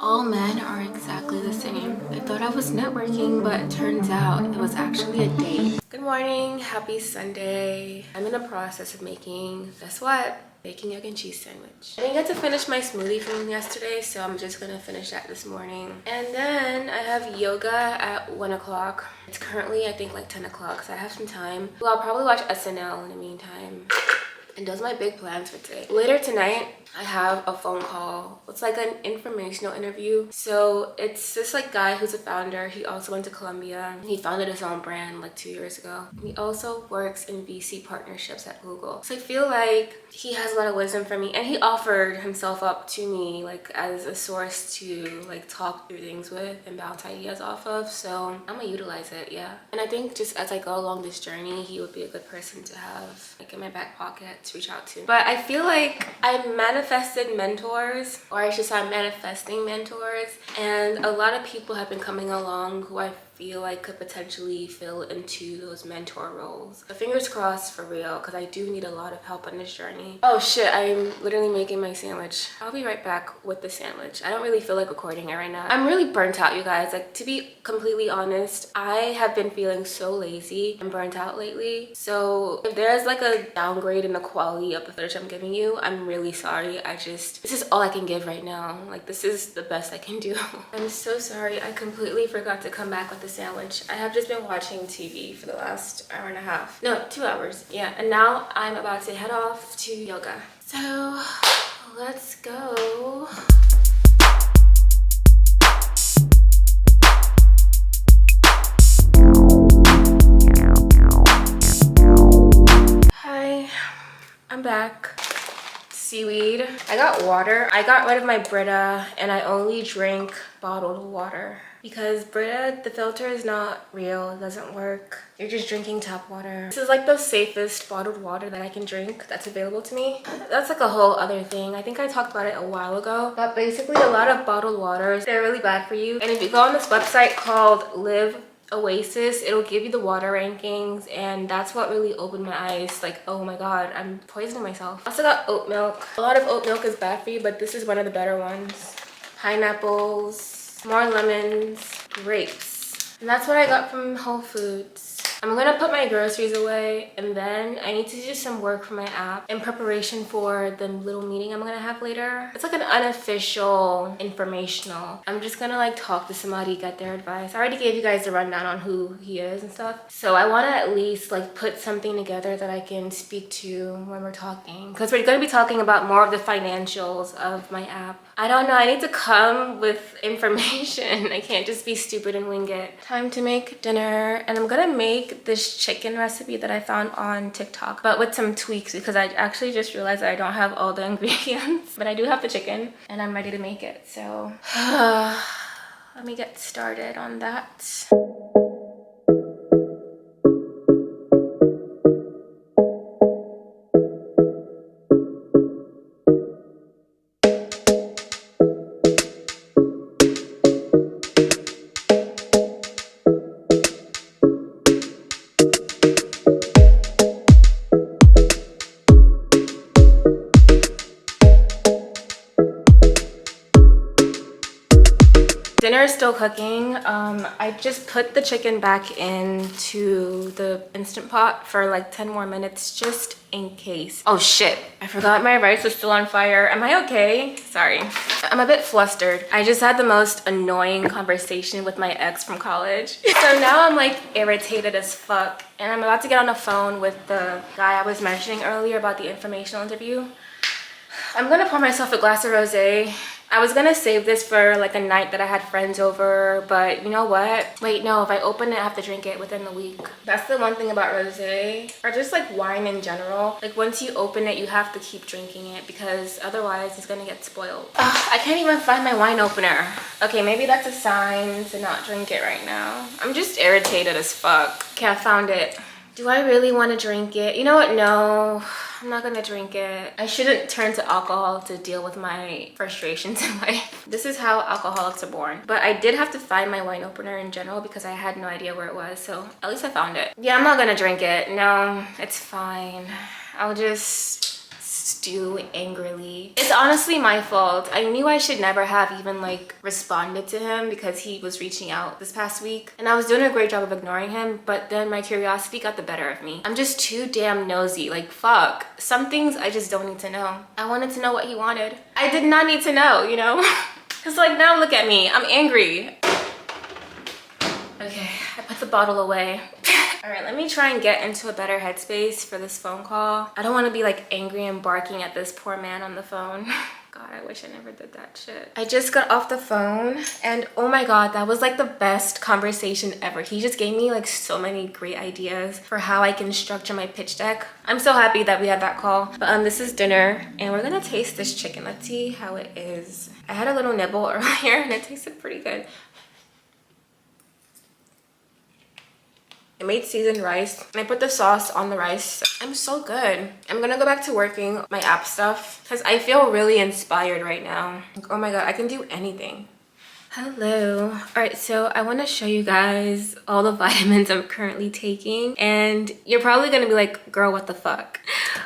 All men are exactly the same. I thought I was networking, but it turns out it was actually a date. Good morning, happy Sunday. I'm in the process of making, guess what? Bacon, egg, and cheese sandwich. I didn't get to finish my smoothie from yesterday, so I'm just gonna finish that this morning. And then I have yoga at 1 o'clock. It's currently, I think, like 10 o'clock, so I have some time. Well, I'll probably watch SNL in the meantime. And those are my big plans for today. Later tonight, I have a phone call. It's like an informational interview. So it's this like guy who's a founder. He also went to Columbia. He founded his own brand like 2 years ago. He also works in VC partnerships at Google. So I feel like he has a lot of wisdom for me, and he offered himself up to me like as a source to like talk through things with and bounce ideas off of. So I'm gonna utilize it, yeah. And I think just as I go along this journey, he would be a good person to have like in my back pocket to reach out to. But I feel like I manifested mentors, or I should say I'm manifesting mentors, and a lot of people have been coming along who I feel like could potentially fill into those mentor roles. But fingers crossed for real, because I do need a lot of help on this journey. Oh shit, I'm literally making my sandwich. I'll be right back with the sandwich. I don't really feel like recording it right now. I'm really burnt out, you guys. Like, to be completely honest, I have been feeling so lazy and burnt out lately. So if there's like a downgrade in the quality of the footage I'm giving you, I'm really sorry. This is all I can give right now. Like, this is the best I can do. I'm so sorry. I completely forgot to come back with the sandwich. I have just been watching TV for the last hour and a half. No, 2 hours. Yeah. And now I'm about to head off to yoga. So let's go. Hi, I'm back. Seaweed. I got water. I got rid of my Brita and I only drink bottled water because Brita, the filter is not real. It doesn't work. You're just drinking tap water. This is like the safest bottled water that I can drink that's available to me. That's like a whole other thing. I think I talked about it a while ago, but basically a lot of bottled waters, they're really bad for you. And if you go on this website called Live Oasis, it'll give you the water rankings, and that's what really opened my eyes. Like, oh my god, I'm poisoning myself. I also got oat milk. A lot of oat milk is bad for you, but this is one of the better ones. Pineapples, more lemons, grapes. And that's what I got from Whole Foods. I'm gonna put my groceries away, and then I need to do some work for my app in preparation for the little meeting I'm gonna have later. It's like an unofficial informational. I'm just gonna like talk to somebody, get their advice. I already gave you guys a rundown on who he is and stuff. So I wanna at least like put something together that I can speak to when we're talking. Because we're gonna be talking about more of the financials of my app. I don't know, I need to come with information. I can't just be stupid and wing it. Time to make dinner, and I'm gonna make this chicken recipe that I found on TikTok, but with some tweaks because I actually just realized that I don't have all the ingredients, but I do have the chicken and I'm ready to make it. So let me get started on that. Dinner is still cooking. I just put the chicken back into the Instant Pot for like 10 more minutes just in case. Oh shit, I forgot my rice was still on fire. Am I okay? Sorry. I'm a bit flustered. I just had the most annoying conversation with my ex from college. So now I'm like irritated as fuck. And I'm about to get on the phone with the guy I was mentioning earlier about the informational interview. I'm gonna pour myself a glass of rosé. I was gonna save this for like a night that I had friends over, but you know what? Wait, no, if I open it, I have to drink it within the week. That's the one thing about rosé, or just like wine in general. Like once you open it, you have to keep drinking it because otherwise it's gonna get spoiled. Ugh, I can't even find my wine opener. Okay, maybe that's a sign to not drink it right now. I'm just irritated as fuck. Okay, I found it. Do I really want to drink it? You know what? No, I'm not gonna drink it. I shouldn't turn to alcohol to deal with my frustrations in life. This is how alcoholics are born. But I did have to find my wine opener in general because I had no idea where it was. So at least I found it. Yeah, I'm not gonna drink it. No, it's fine. I'll just stew angrily. It's honestly my fault. I knew I should never have even like responded to him because he was reaching out this past week and I was doing a great job of ignoring him, but then my curiosity got the better of me. I'm just too damn nosy. Like, fuck. Some things I just don't need to know. I wanted to know what he wanted. I did not need to know, you know? Cause like now look at me, I'm angry. Okay, I put the bottle away. All right, let me try and get into a better headspace for this phone call. I don't want to be like angry and barking at this poor man on the phone. God, I wish I never did that shit. I just got off the phone and oh my God, that was like the best conversation ever. He just gave me like so many great ideas for how I can structure my pitch deck. I'm so happy that we had that call. But this is dinner and we're gonna taste this chicken. Let's see how it is. I had a little nibble earlier and it tasted pretty good. I made seasoned rice and I put the sauce on the rice. I'm so good. I'm gonna go back to working my app stuff because I feel really inspired right now. Like, oh my God, I can do anything. Hello. All right, so I want to show you guys all the vitamins I'm currently taking and you're probably gonna be like, girl, what the fuck?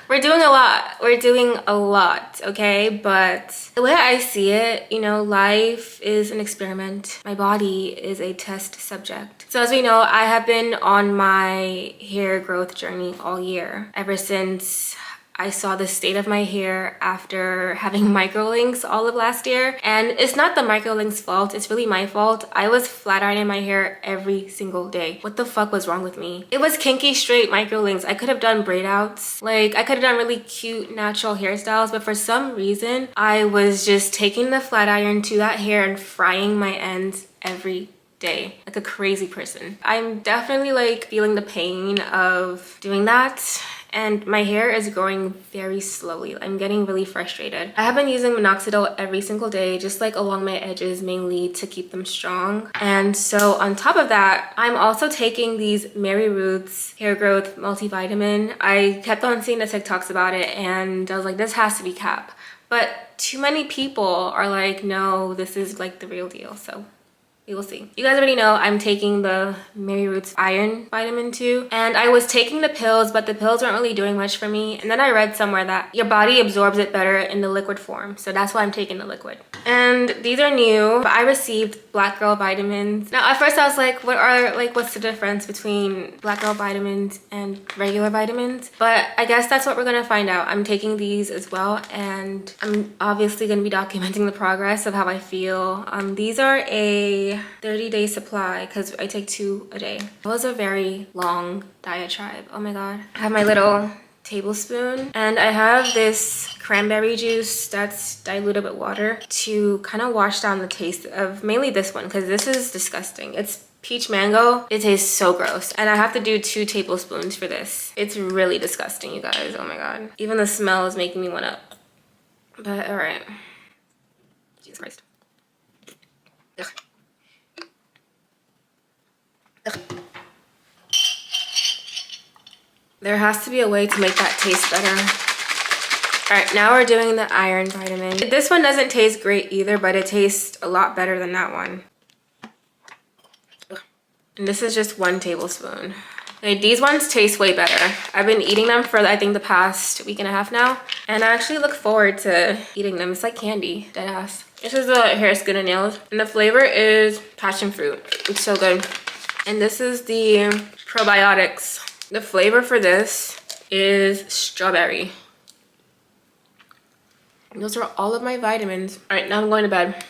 We're doing a lot. We're doing a lot, okay? But the way I see it, you know, life is an experiment. My body is a test subject. So as we know, I have been on my hair growth journey all year, ever since I saw the state of my hair after having microlinks all of last year. And it's not the microlinks fault, it's really my fault. I was flat ironing my hair every single day. What the fuck was wrong with me? It was kinky straight microlinks. I could have done braid outs. Like I could have done really cute natural hairstyles, but for some reason, I was just taking the flat iron to that hair and frying my ends every day like a crazy person. I'm definitely like feeling the pain of doing that. And my hair is growing very slowly. I'm getting really frustrated. I have been using minoxidil every single day, just like along my edges mainly to keep them strong. And so on top of that, I'm also taking these Mary Ruth's hair growth multivitamin. I kept on seeing the TikToks about it and I was like, this has to be cap. But too many people are like, no, this is like the real deal. So we will see. You guys already know I'm taking the Mary Ruth's iron vitamin 2 and I was taking the pills, but the pills weren't really doing much for me. And then I read somewhere that your body absorbs it better in the liquid form. So that's why I'm taking the liquid. And these are new. I received Black Girl vitamins. Now at first I was like, what's the difference between Black Girl vitamins and regular vitamins? But I guess that's what we're gonna find out. I'm taking these as well and I'm obviously gonna be documenting the progress of how I feel. These are a 30-day supply because I take 2 a day. It was a very long diatribe. Oh my God. I have my little tablespoon and I have this cranberry juice that's diluted with water to kind of wash down the taste of mainly this one because this is disgusting. It's peach mango. It tastes so gross and I have to do 2 tablespoons for this. It's really disgusting, you guys. Oh my God. Even the smell is making me want to, but all right. Jesus Christ. Ugh. Ugh. There has to be a way to make that taste better. All right, now we're doing the iron vitamin. This one doesn't taste great either, but it tastes a lot better than that one. Ugh. And this is just 1 tablespoon. Okay, these ones taste way better. I've been eating them for I think the past week and a half now, and I actually look forward to eating them. It's like candy, deadass. This is the hair, skin, and nails, and the flavor is passion fruit. It's so good. And this is the probiotics. The flavor for this is strawberry. And those are all of my vitamins. All right, now I'm going to bed.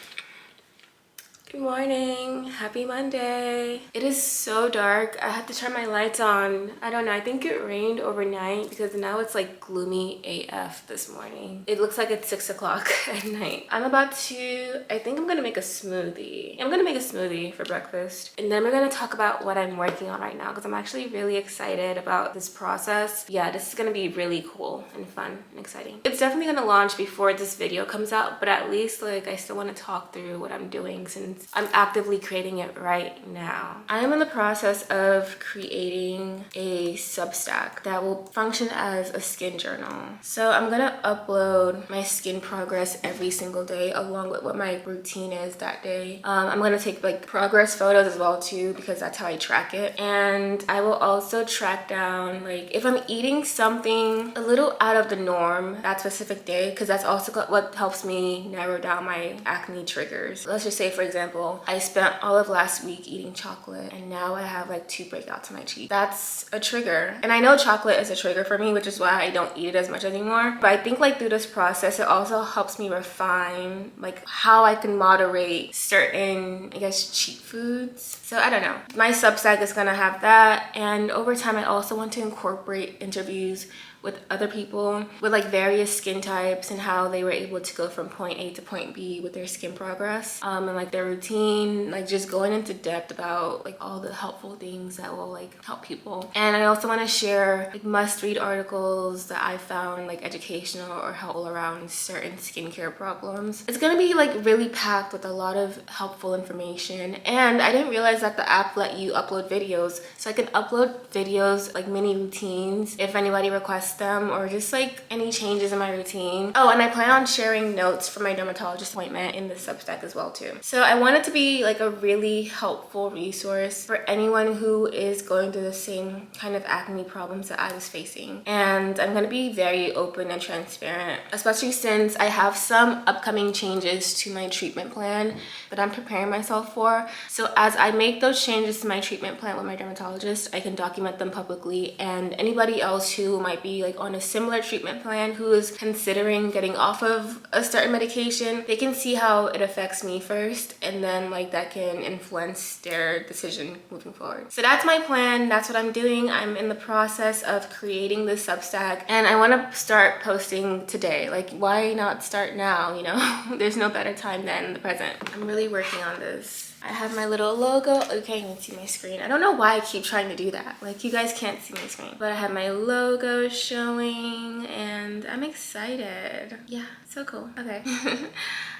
Good morning, happy Monday. It is so dark. I had to turn my lights on. I don't know, I think it rained overnight because now it's like gloomy AF this morning. It looks like it's 6 o'clock at night. I'm about to, I think I'm gonna make a smoothie. I'm gonna make a smoothie for breakfast. And then we're gonna talk about what I'm working on right now because I'm actually really excited about this process. Yeah, this is gonna be really cool and fun and exciting. It's definitely gonna launch before this video comes out, but at least like I still wanna talk through what I'm doing since I'm actively creating it right now. I am in the process of creating a Substack that will function as a skin journal. So I'm gonna upload my skin progress every single day along with what my routine is that day. I'm gonna take like progress photos as well too, because that's how I track it. And I will also track down like if I'm eating something a little out of the norm that specific day, because that's also what helps me narrow down my acne triggers. Let's just say, for example, I spent all of last week eating chocolate and now I have like 2 breakouts on my cheek. That's a trigger. And I know chocolate is a trigger for me, which is why I don't eat it as much anymore. But I think like through this process, it also helps me refine like how I can moderate certain, I guess, cheat foods. So I don't know. My Substack is gonna have that. And over time, I also want to incorporate interviews with other people with like various skin types and how they were able to go from point A to point B with their skin progress, and like their routine, like just going into depth about like all the helpful things that will like help people. And I also want to share like must-read articles that I found like educational or helpful around certain skincare problems. It's gonna be like really packed with a lot of helpful information. And I didn't realize that the app let you upload videos, so I can upload videos like mini routines if anybody requests them, or just like any changes in my routine. Oh, and I plan on sharing notes from my dermatologist appointment in the Substack as well too. So I want it to be like a really helpful resource for anyone who is going through the same kind of acne problems that I was facing. And I'm going to be very open and transparent, especially since I have some upcoming changes to my treatment plan that I'm preparing myself for. So as I make those changes to my treatment plan with my dermatologist, I can document them publicly, and anybody else who might be like on a similar treatment plan who is considering getting off of a certain medication, they can see how it affects me first, and then like that can influence their decision moving forward. So that's my plan. That's what I'm doing. I'm in the process of creating this Substack, and I want to start posting today. Like, why not start now? You know, there's no better time than the present. I'm really working on this. I have my little logo. Okay, you can see my screen. I don't know why I keep trying to do that. Like, you guys can't see my screen. But I have my logo showing, and I'm excited. Yeah, so cool. Okay. I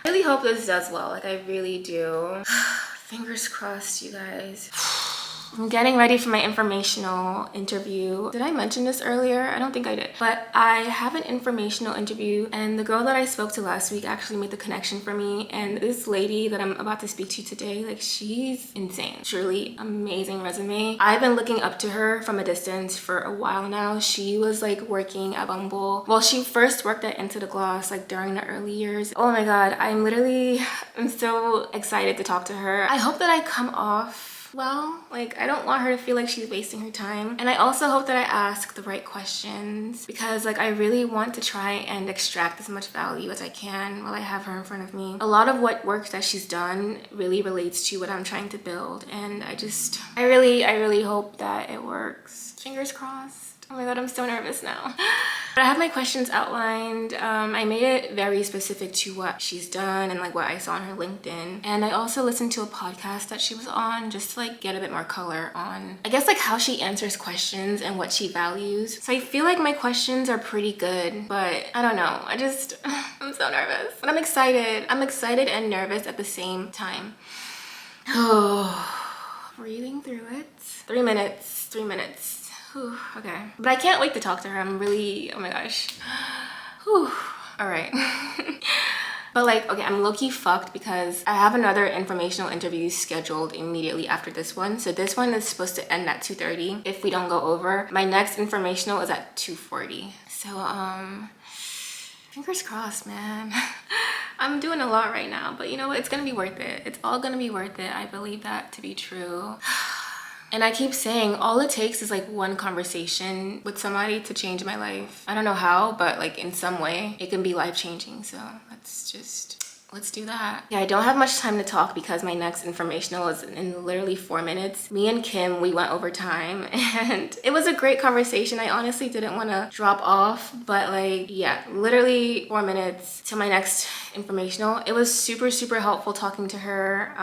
really hope this does well. Like, I really do. Fingers crossed, you guys. I'm getting ready for my informational interview. Did I mention this earlier? I don't think I did. But I have an informational interview, and the girl that I spoke to last week actually made the connection for me. And this lady that I'm about to speak to today, like, she's insane. Truly amazing resume. I've been looking up to her from a distance for a while now. She was like working at Bumble. Well, she first worked at Into the Gloss like during the early years. Oh my God, I'm so excited to talk to her. I hope that I come off well. Like, I don't want her to feel like she's wasting her time. And I also hope that I ask the right questions, because like I really want to try and extract as much value as I can while I have her in front of me. A lot of what work that she's done really relates to what I'm trying to build, and I really hope that it works. Fingers crossed. Oh my God, I'm so nervous now. But I have my questions outlined. I made it very specific to what she's done and like what I saw on her LinkedIn. And I also listened to a podcast that she was on just to like get a bit more color on, I guess, like how she answers questions and what she values. So I feel like my questions are pretty good, but I don't know. I'm so nervous. But I'm excited. I'm excited and nervous at the same time. Oh, breathing through it. 3 minutes. Whew, okay. But I can't wait to talk to her. I'm really, oh my gosh. Whew. All right. But like, okay, I'm low-key fucked because I have another informational interview scheduled immediately after this one. So this one is supposed to end at 2:30 if we don't go over. My next informational is at 2:40. So, fingers crossed, man. I'm doing a lot right now, but you know what? It's gonna be worth it. It's all gonna be worth it. I believe that to be true. And I keep saying all it takes is like one conversation with somebody to change my life. I don't know how, but like in some way it can be life-changing. So let's do that. Yeah, I don't have much time to talk because my next informational is in literally 4 minutes. Me and Kim, we went over time and it was a great conversation. I honestly didn't want to drop off, but like, yeah, literally 4 minutes to my next informational. It was super, super helpful talking to her.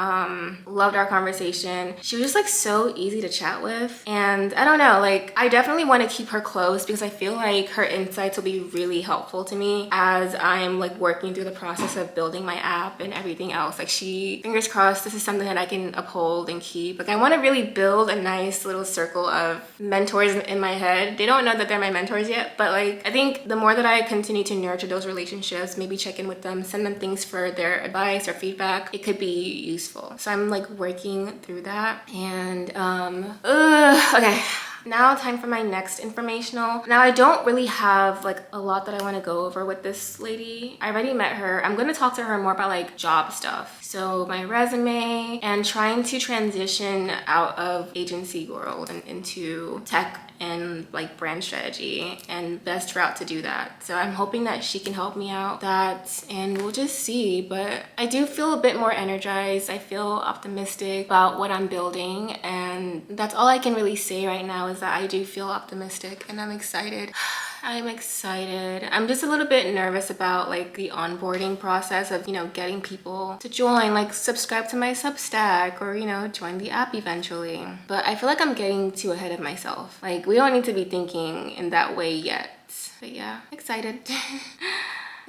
Loved our conversation. She was just like so easy to chat with. And I don't know, like I definitely want to keep her close because I feel like her insights will be really helpful to me as I'm like working through the process of building my app and everything else. Like fingers crossed, this is something that I can uphold and keep. Like I want to really build a nice little circle of mentors in my head. They don't know that they're my mentors yet, but like I think the more that I continue to nurture those relationships, maybe check in with them, send them things for their advice or feedback, it could be useful. So I'm like working through that. And okay, now time for my next informational. Now I don't really have like a lot that I want to go over with this lady. I already met her. I'm going to talk to her more about like job stuff, so my resume, and trying to transition out of agency world and into tech and like brand strategy, and best route to do that. So I'm hoping that she can help me out that, and we'll just see. But I do feel a bit more energized. I feel optimistic about what I'm building, and that's all I can really say right now, is that I do feel optimistic and I'm excited. I'm excited. I'm just a little bit nervous about like the onboarding process of, you know, getting people to join, like subscribe to my Substack or, you know, join the app eventually. But I feel like I'm getting too ahead of myself. Like we don't need to be thinking in that way yet. But yeah, excited.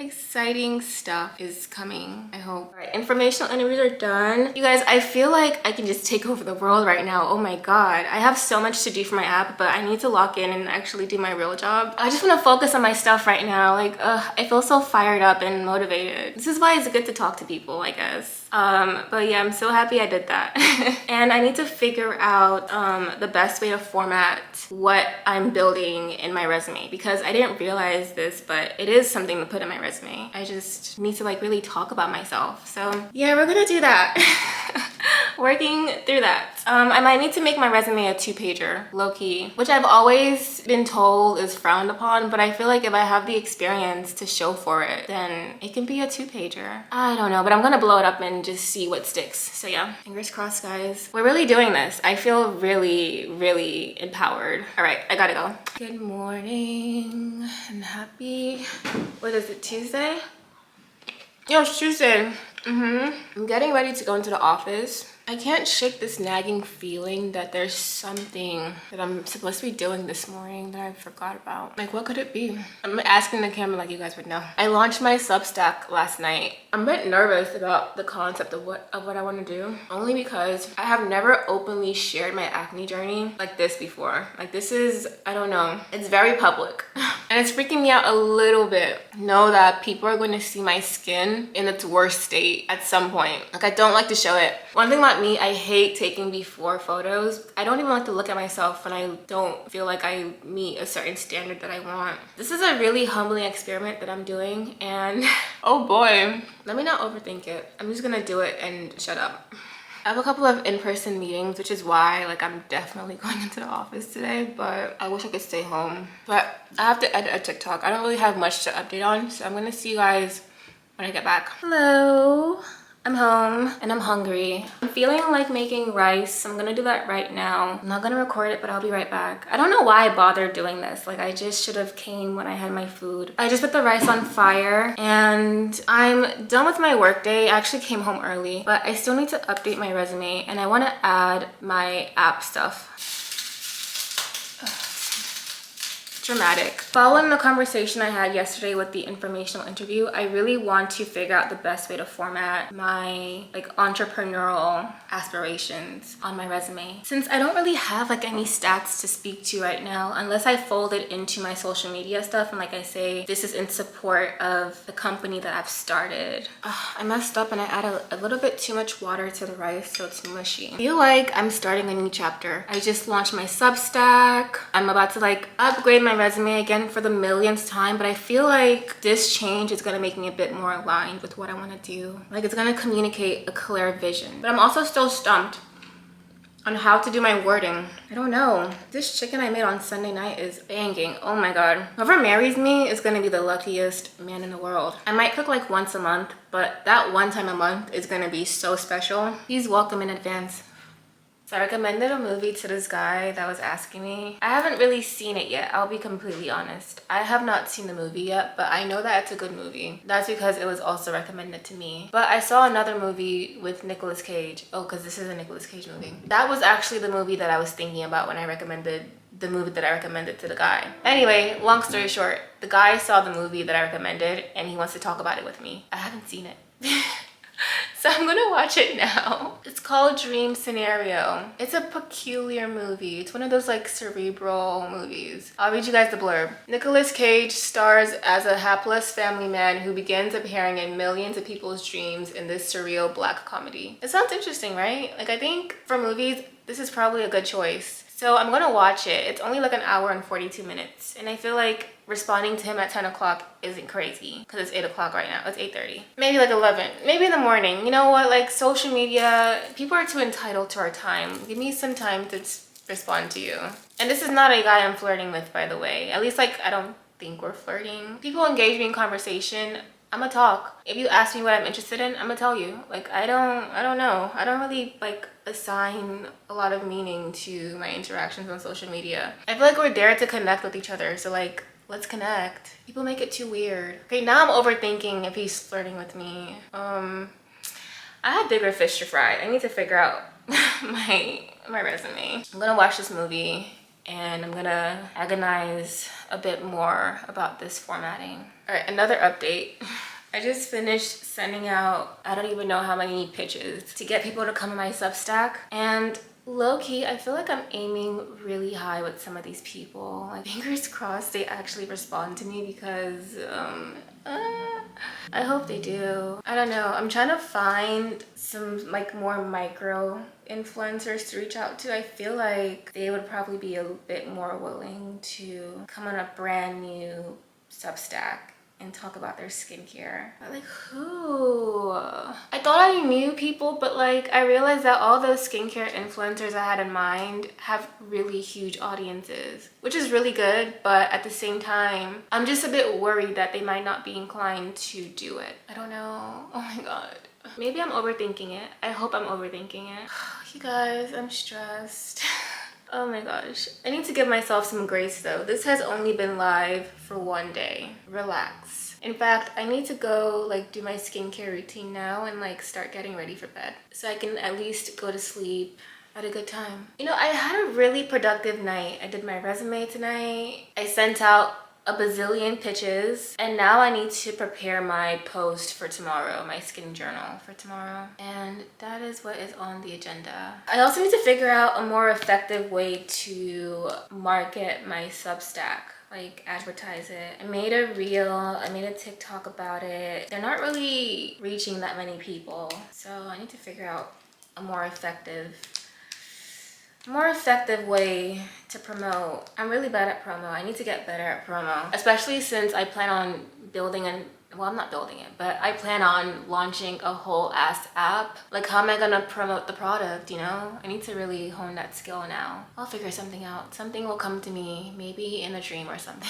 Exciting stuff is coming, I hope. All right, informational interviews are done. You guys, I feel like I can just take over the world right now. Oh my god, I have so much to do for my app, but I need to lock in and actually do my real job. I just want to focus on my stuff right now. Like, I feel so fired up and motivated. This is why it's good to talk to people, I guess. But yeah, I'm so happy I did that. And I need to figure out the best way to format what I'm building in my resume, because I didn't realize this, but it is something to put in my resume. I just need to like really talk about myself. So yeah, we're gonna do that. Working through that. I might need to make my resume a 2-pager, low-key, which I've always been told is frowned upon, but I feel like if I have the experience to show for it, then it can be a 2-pager. I don't know, but I'm gonna blow it up and just see what sticks. So yeah, fingers crossed, guys. We're really doing this. I feel really, really empowered. All right, I gotta go. Good morning and happy, what is it, Tuesday? Yo, it's Tuesday. I'm getting ready to go into the office. I can't shake this nagging feeling that there's something that I'm supposed to be doing this morning that I forgot about. Like, what could it be? I'm asking the camera like you guys would know. I launched my Substack last night. I'm a bit nervous about the concept of what I want to do, only because I have never openly shared my acne journey like this before. Like, this is, I don't know, it's very public. And it's freaking me out a little bit. Know that people are going to see my skin in its worst state at some point. Like, I don't like to show it. One thing about me, I hate taking before photos. I don't even like to look at myself when I don't feel like I meet a certain standard that I want. This is a really humbling experiment that I'm doing, and oh boy, let me not overthink it. I'm just gonna do it and shut up. I have a couple of in-person meetings, which is why like I'm definitely going into the office today, but I wish I could stay home. But I have to edit a TikTok. I don't really have much to update on, so I'm gonna see you guys when I get back. Hello. I'm home and I'm hungry. I'm feeling like making rice. I'm gonna do that right now. I'm not gonna record it, but I'll be right back. I don't know why I bothered doing this. Like, I just should have came when I had my food. I just put the rice on fire and I'm done with my work day. I actually came home early, but I still need to update my resume and I wanna add my app stuff. Dramatic. Following the conversation I had yesterday with the informational interview, I really want to figure out the best way to format my like entrepreneurial aspirations on my resume, since I don't really have like any stats to speak to right now unless I fold it into my social media stuff and like I say this is in support of the company that I've started. I messed up and I added a little bit too much water to the rice so it's mushy. I feel like I'm starting a new chapter. I just launched my Substack. I'm about to like upgrade my resume again for the millionth time, but I feel like this change is gonna make me a bit more aligned with what I want to do. Like, it's gonna communicate a clear vision, but I'm also still stumped on how to do my wording. I don't know. This chicken I made on Sunday night is banging. Oh my god. Whoever marries me is gonna be the luckiest man in the world. I might cook like once a month, but that one time a month is gonna be so special. Please welcome in advance. So I recommended a movie to this guy that was asking me. I haven't really seen it yet, I'll be completely honest. I have not seen the movie yet, but I know that it's a good movie. That's because it was also recommended to me. But I saw another movie with Nicolas Cage. Oh, because this is a Nicolas Cage movie. That was actually the movie that I was thinking about when I recommended the movie that I recommended to the guy. Anyway, long story short, the guy saw the movie that I recommended and he wants to talk about it with me. I haven't seen it. So I'm gonna watch it now. It's called Dream Scenario. It's a peculiar movie. It's one of those like cerebral movies. I'll read you guys the blurb. Nicolas Cage stars as a hapless family man who begins appearing in millions of people's dreams in this surreal black comedy. It sounds interesting, right? Like I think for movies, this is probably a good choice. So I'm gonna watch it. It's only like an hour and 42 minutes. And I feel like responding to him at 10 o'clock isn't crazy because it's 8 o'clock right now. It's 8:30. Maybe like 11. Maybe in the morning. You know what? Like social media, people are too entitled to our time. Give me some time to respond to you. And this is not a guy I'm flirting with, by the way. At least like I don't think we're flirting. People engage me in conversation. I'm gonna talk. If you ask me what I'm interested in, I'm gonna tell you. Like I don't know. I don't really like assign a lot of meaning to my interactions on social media. I feel like we're there to connect with each other. So like, let's connect. People make it too weird. Okay, now I'm overthinking if he's flirting with me. I have bigger fish to fry. I need to figure out my resume. I'm gonna watch this movie and I'm gonna agonize a bit more about this formatting. All right, another update. I just finished sending out, I don't even know how many pitches to get people to come to my Substack. And low-key, I feel like I'm aiming really high with some of these people. Like, fingers crossed they actually respond to me because, I hope they do. I don't know. I'm trying to find some like more micro influencers to reach out to. I feel like they would probably be a bit more willing to come on a brand new Substack and talk about their skincare. But like who? I thought I knew people, but like I realized that all those skincare influencers I had in mind have really huge audiences, which is really good, but at the same time, I'm just a bit worried that they might not be inclined to do it. I don't know. Oh my god. Maybe I'm overthinking it. I hope I'm overthinking it. You guys, I'm stressed. Oh my gosh. I need to give myself some grace though. This has only been live for one day. Relax. In fact, I need to go like do my skincare routine now and like start getting ready for bed so I can at least go to sleep at a good time. You know, I had a really productive night. I did my resume tonight. I sent out a bazillion pitches and now I need to prepare my post for tomorrow, my skin journal for tomorrow, and that is what is on the agenda. I also need to figure out a more effective way to market my Substack, like advertise it. I made a reel, I made a TikTok about it. They're not really reaching that many people, so I need to figure out a more effective way to promote. I'm really bad at promo. I need to get better at promo, especially since I plan on building well, I'm not building it, but I plan on launching a whole ass app. Like, how am I gonna promote the product, you know? I need to really hone that skill now. I'll figure something out. Something will come to me, maybe in a dream or something.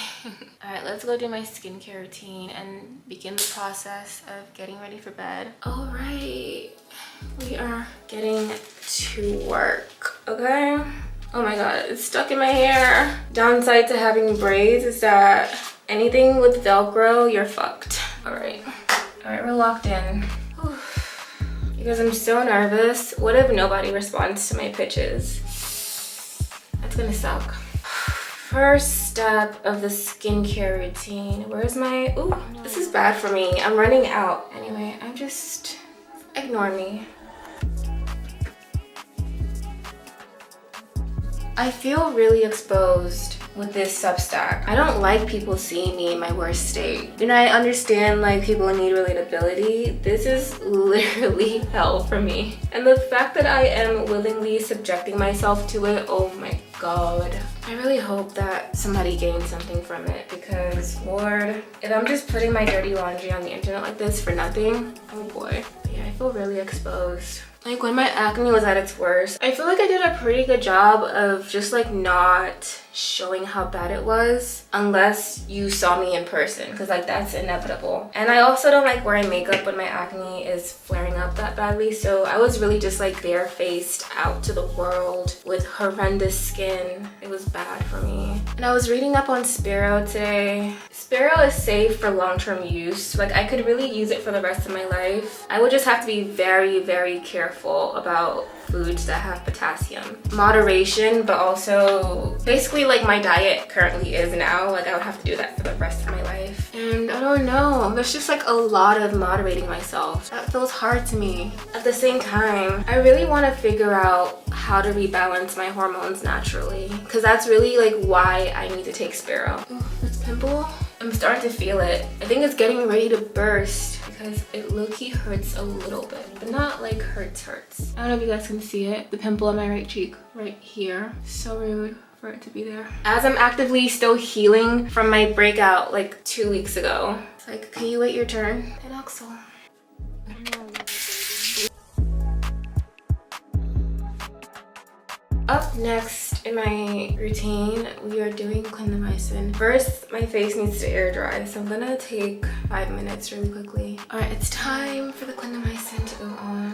All right, let's go do my skincare routine and begin the process of getting ready for bed. All right, we are getting to work, okay? Oh my god, it's stuck in my hair. Downside to having braids is that anything with Velcro, you're fucked. All right, we're locked in. Whew. Because I'm so nervous. What if nobody responds to my pitches? That's gonna suck. First step of the skincare routine. Where's my, ooh, this is bad for me. I'm running out. Anyway, I'm just, ignore me. I feel really exposed with this Substack. I don't like people seeing me in my worst state. You know, I understand like people need relatability. This is literally hell for me. And the fact that I am willingly subjecting myself to it, oh my god. I really hope that somebody gains something from it because, Lord, if I'm just putting my dirty laundry on the internet like this for nothing, oh boy. Yeah, I feel really exposed. Like when my acne was at its worst, I feel like I did a pretty good job of just like not showing how bad it was unless you saw me in person, because like that's inevitable. And I also don't like wearing makeup when my acne is flaring up that badly, so I was really just like barefaced out to the world with horrendous skin. It was bad for me. And I was reading up on Spiro today. Spiro is safe for long-term use. Like I could really use it for the rest of my life. I would just have to be very, very careful about foods that have potassium. Moderation, but also basically honestly, like my diet currently is now, like I would have to do that for the rest of my life. And I don't know, there's just like a lot of moderating myself. That feels hard to me. At the same time, I really want to figure out how to rebalance my hormones naturally, because that's really like why I need to take Sparrow. Ooh, this pimple, I'm starting to feel it. I think it's getting ready to burst because it low-key hurts a little bit, but not like hurts. I don't know if you guys can see it. The pimple on my right cheek, right here. So rude for it to be there. As I'm actively still healing from my breakout like 2 weeks ago. It's like, can you wait your turn? And Axel. Up next in my routine, we are doing clindamycin. First, my face needs to air dry, so I'm gonna take 5 minutes really quickly. All right, it's time for the clindamycin to go on.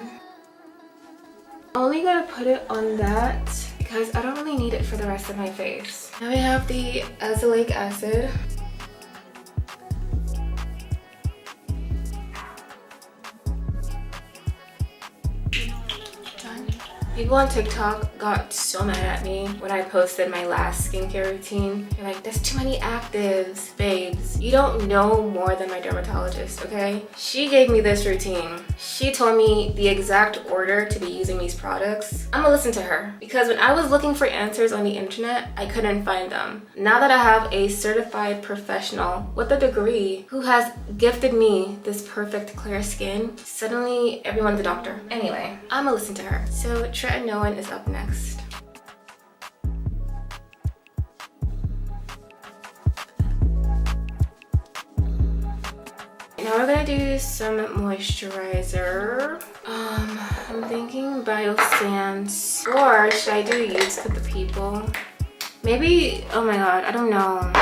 I'm only gonna put it on that because I don't really need it for the rest of my face. Now we have the azelaic acid. People on TikTok got so mad at me when I posted my last skincare routine. They're like, there's too many actives. Babes, you don't know more than my dermatologist, okay? She gave me this routine. She told me the exact order to be using these products. I'm gonna listen to her, because when I was looking for answers on the internet, I couldn't find them. Now that I have a certified professional with a degree who has gifted me this perfect clear skin, suddenly everyone's a doctor. Anyway, I'm gonna listen to her. So tretinoin is up next. Now we're gonna do some moisturizer. I'm thinking Biosands, or should I do Youths with the People? Maybe, oh my god, I don't know.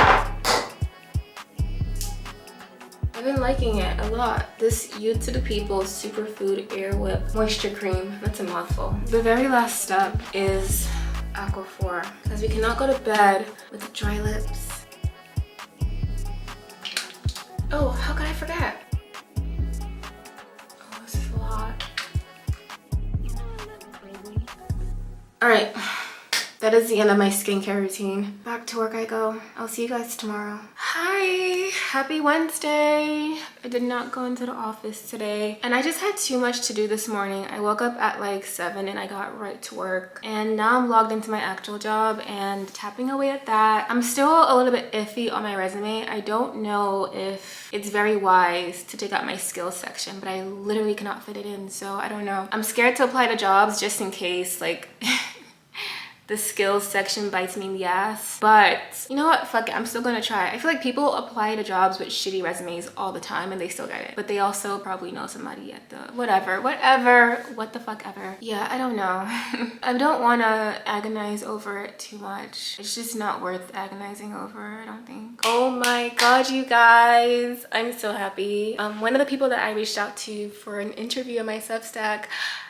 I've been liking it a lot. This Youth to the People Superfood Air Whip Moisture Cream. That's a mouthful. The very last step is Aquaphor, because we cannot go to bed with dry lips. Oh, how could I forget? Oh, this is a lot. All right. That is the end of my skincare routine. Back to work I go. I'll see you guys tomorrow. Hi, happy Wednesday. I did not go into the office today, and I just had too much to do this morning. I woke up at like 7 and I got right to work, and now I'm logged into my actual job and tapping away at that. I'm still a little bit iffy on my resume. I don't know if it's very wise to take out my skills section, but I literally cannot fit it in, so I don't know. I'm scared to apply to jobs just in case like the skills section bites me in the ass. But you know what? Fuck it. I'm still gonna try. I feel like people apply to jobs with shitty resumes all the time and they still get it. But they also probably know somebody at the whatever, what the fuck ever. Yeah, I don't know. I don't want to agonize over it too much. It's just not worth agonizing over, I don't think. Oh my god, you guys. I'm so happy. One of the people that I reached out to for an interview on my Substack,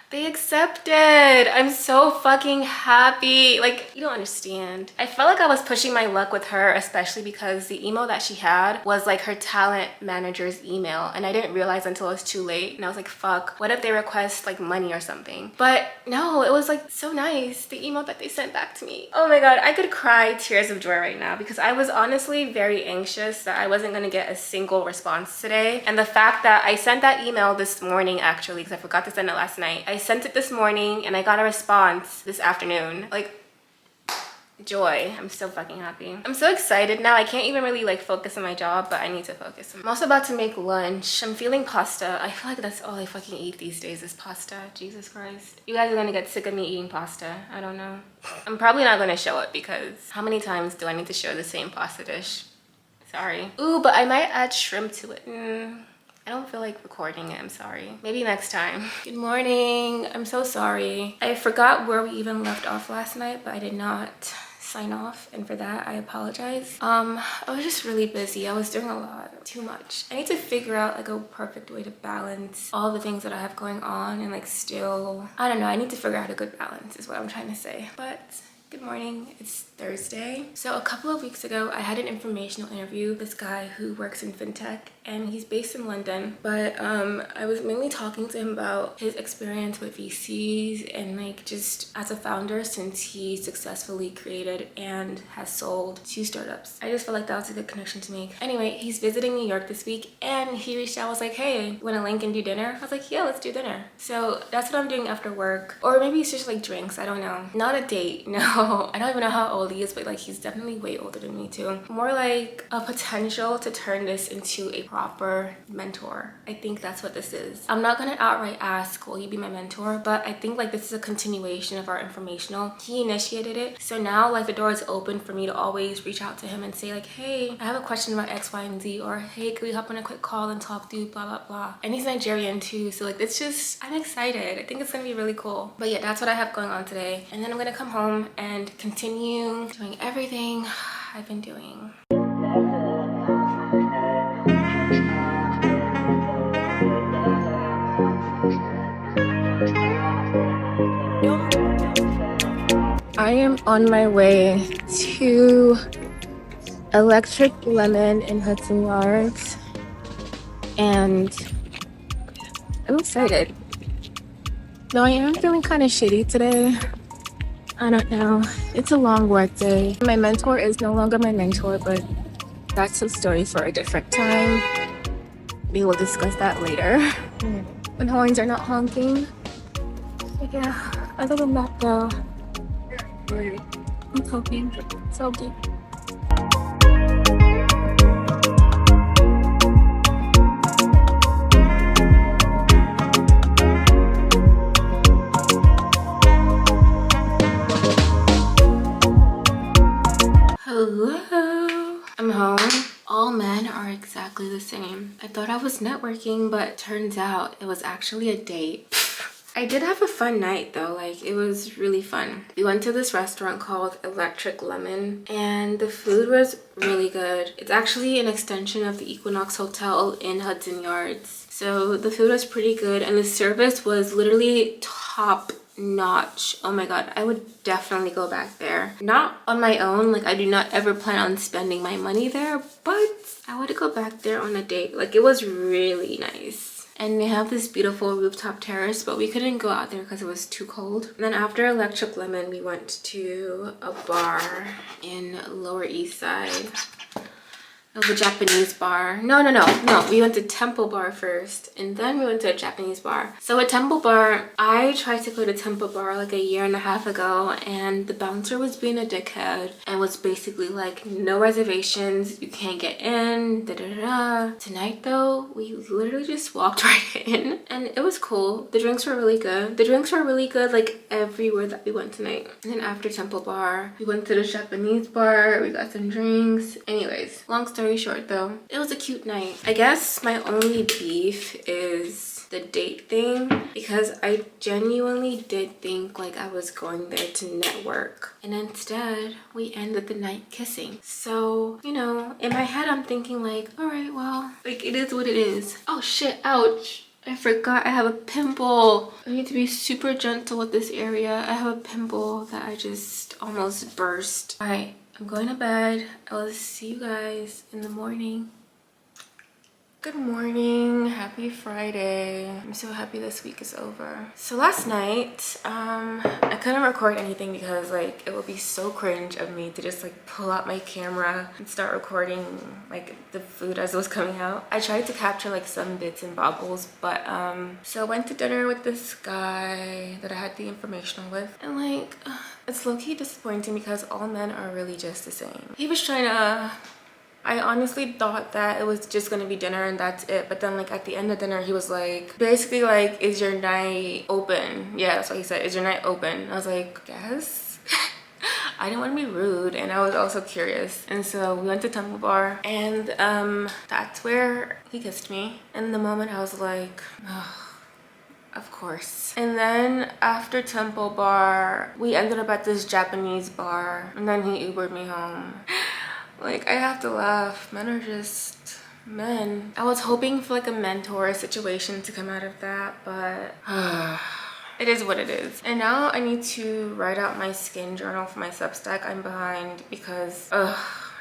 they accepted. I'm so fucking happy. Like, you don't understand. I felt like I was pushing my luck with her, especially because the email that she had was like her talent manager's email, and I didn't realize until it was too late. And I was like, fuck, what if they request like money or something? But no, it was like so nice, the email that they sent back to me. Oh my god, I could cry tears of joy right now, because I was honestly very anxious that I wasn't gonna get a single response today. And the fact that I sent that email this morning, actually, because I forgot to send it last night. I sent it this morning and I got a response this afternoon. Like, joy. I'm so fucking happy. I'm so excited now. I can't even really like focus on my job, but I need to focus. I'm also about to make lunch. I'm feeling pasta. I feel like that's all I fucking eat these days is pasta. Jesus Christ. You guys are gonna get sick of me eating pasta. I don't know. I'm probably not gonna show it, because how many times do I need to show the same pasta dish? Sorry. Ooh, but I might add shrimp to it. I don't feel like recording it, I'm sorry. Maybe next time. Good morning, I'm so sorry. I forgot where we even left off last night, but I did not sign off, and for that I apologize. I was just really busy. I was doing a lot, too much. I need to figure out like a perfect way to balance all the things that I have going on and like still, I don't know, I need to figure out a good balance is what I'm trying to say. But good morning, it's Thursday. So a couple of weeks ago, I had an informational interview with this guy who works in fintech, and he's based in London. But I was mainly talking to him about his experience with VCs and like just as a founder, since he successfully created and has sold 2 startups. I just felt like that was a good connection to make. Anyway, he's visiting New York this week and he reached out, was like, hey, you wanna link and do dinner? I was like, yeah, let's do dinner. So that's what I'm doing after work. Or maybe it's just like drinks, I don't know. Not a date, no. I don't even know how old he is, but like he's definitely way older than me too. More like a potential to turn this into a proper mentor. I think that's what this is. I'm not gonna outright ask, will he be my mentor? But I think like this is a continuation of our informational. He initiated it. So now like the door is open for me to always reach out to him and say like, hey, I have a question about X, Y, and Z, or hey, can we hop on a quick call and talk through blah, blah, blah. And he's Nigerian too. So like, it's just, I'm excited. I think it's gonna be really cool. But yeah, that's what I have going on today. And then I'm gonna come home and continue doing everything I've been doing. I am on my way to Electric Lemon in Hudson Yards, and I'm excited. Though I am feeling kind of shitty today. I don't know. It's a long work day. My mentor is no longer my mentor, but that's a story for a different time. We will discuss that later when horns are not honking. But yeah, other than that though, I'm coping. It's all good. Hello, I'm home. All men are exactly the same. I thought I was networking, but turns out it was actually a date. I did have a fun night though, like it was really fun. We went to this restaurant called Electric Lemon and the food was really good. It's actually an extension of the Equinox Hotel in Hudson Yards. So the food was pretty good and the service was literally top notch. Oh my god, I would definitely go back there. Not on my own, like I do not ever plan on spending my money there, but I would go back there on a date. Like it was really nice. And they have this beautiful rooftop terrace, but we couldn't go out there because it was too cold. And then after Electric Lemon, we went to a bar in Lower East Side. It was a Japanese bar. No. We went to Temple Bar first, and then we went to a Japanese bar. So at Temple Bar, I tried to go to Temple Bar like a year and a half ago, and the bouncer was being a dickhead and was basically like, no reservations, you can't get in, da da da. Tonight though, we literally just walked right in, and it was cool. The drinks were really good. The drinks were really good like everywhere that we went tonight. And then after Temple Bar, we went to the Japanese bar, we got some drinks. Anyways, long story short though, it was a cute night. I guess my only beef is the date thing, because I genuinely did think like I was going there to network, and instead we ended the night kissing. So, you know, in my head I'm thinking like, all right, well, like it is what it is. Oh shit, ouch. I forgot I have a pimple. I need to be super gentle with this area. I have a pimple that I just almost burst. All right, I'm going to bed. I'll see you guys in the morning. Good morning, happy Friday. I'm so happy this week is over. So last night, I couldn't record anything because like it would be so cringe of me to just like pull out my camera and start recording like the food as it was coming out. I tried to capture like some bits and bobbles, but so I went to dinner with this guy that I had the informational with, and like it's low-key disappointing because all men are really just the same. He was trying to I honestly thought that it was just gonna be dinner and that's it, but then like at the end of dinner he was like basically like, is your night open? Yeah, that's what he said, is your night open? I was like, yes. I didn't want to be rude, and I was also curious, and so we went to Temple Bar, and that's where he kissed me. And the moment I was like, oh, of course. And then after Temple Bar we ended up at this Japanese bar, and then he Ubered me home. Like, I have to laugh. Men are just men. I was hoping for like a mentor situation to come out of that, but it is what it is. And now I need to write out my skin journal for my Substack. I'm behind because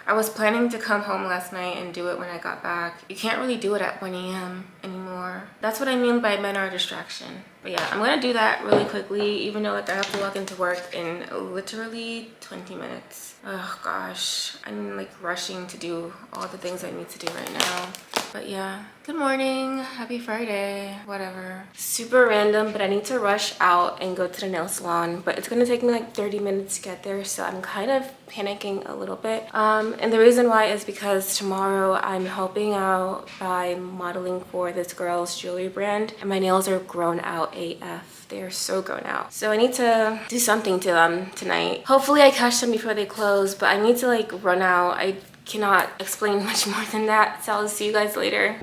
I was planning to come home last night and do it when I got back. You can't really do it at 1 a.m. anymore. That's what I mean by men are a distraction. But yeah, I'm gonna do that really quickly, even though like I have to walk into work in literally 20 minutes. Oh gosh, I'm like rushing to do all the things I need to do right now. But yeah, good morning, happy Friday, whatever. Super random, but I need to rush out and go to the nail salon, but it's gonna take me like 30 minutes to get there, so I'm kind of panicking a little bit. And the reason why is because tomorrow I'm helping out by modeling for this girl's jewelry brand, and my nails are grown out AF. They are so grown out. So I need to do something to them tonight. Hopefully I catch them before they close, but I need to like run out. I cannot explain much more than that, so I'll see you guys later.